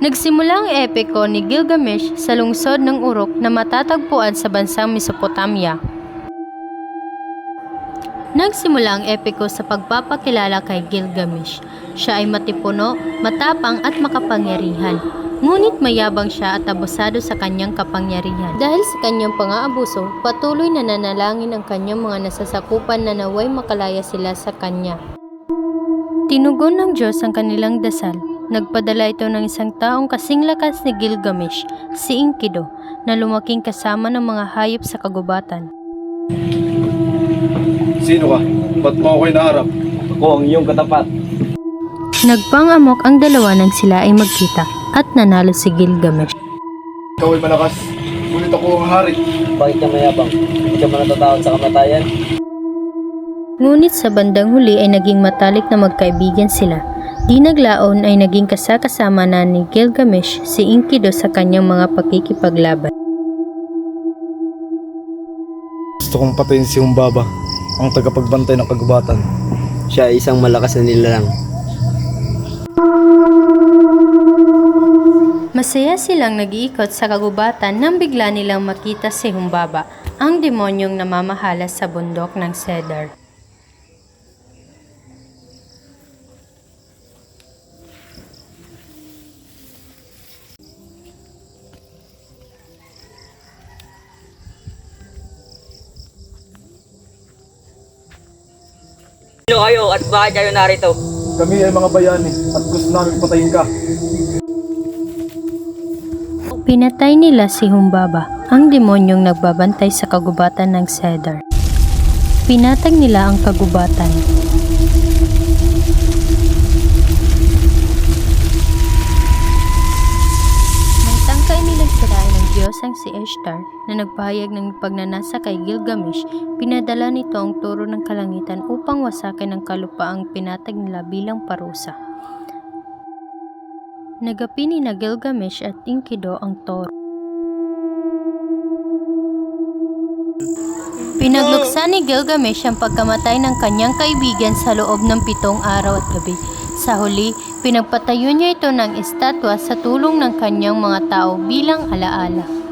Nagsimula ang epiko ni Gilgamesh sa lungsod ng Uruk na matatagpuan sa bansang Mesopotamia. Nagsimula ang epiko sa pagpapakilala kay Gilgamesh. Siya ay matipuno, matapang at makapangyarihan. Ngunit mayabang siya at abusado sa kanyang kapangyarihan. Dahil sa kanyang pang-aabuso, patuloy na nanalangin ang kanyang mga nasasakupan na naway makalaya sila sa kanya. Tinugon ng Diyos ang kanilang dasal. Nagpadala ito ng isang taong kasing lakas ni Gilgamesh, si Enkidu, na lumaking kasama ng mga hayop sa kagubatan. Sino ka? Ba't mo ako hinaharap? Ako ang iyong katapat. Nagpang-amok ang dalawa nang sila ay magkita at nanalo si Gilgamesh. Ikaw ay malakas. Ngunit ako ang hari. Bakit ka mayabang? Hindi ka ba natatakot sa kamatayan? Ngunit sa bandang huli ay naging matalik na magkaibigan sila. Di naglaon ay naging kasakasama na ni Gilgamesh si Enkidu sa kanyang mga pakikipaglaban. Gusto kong patayin si Humbaba, ang tagapagbantay ng kagubatan. Siya ay isang malakas na nilalang. Masaya silang nag-iikot sa kagubatan nang bigla nilang makita si Humbaba, ang demonyong namamahala sa bundok ng Cedar. Sino kayo at bakit kayo narito? Kami ay mga bayani at gusto namin patayin ka. Pinatay nila si Humbaba, ang demonyong nagbabantay sa kagubatan ng Cedar. Pinatag nila ang kagubatan. Nang tangkay nilang sirain ng Diyosang si Ishtar na nagpahayag ng pagnanasa kay Gilgamesh, pinadala nito ang toro ng kalangitan upang wasakin ang kalupaang pinatag nila bilang parusa. Nagapi ni na Gilgamesh at Enkidu ang toro. Pinagluksa ni Gilgamesh ang pagkamatay ng kanyang kaibigan sa loob ng 7 araw at gabi. Sa huli, pinagpatayo niya ito ng estatwa sa tulong ng kanyang mga tao bilang alaala.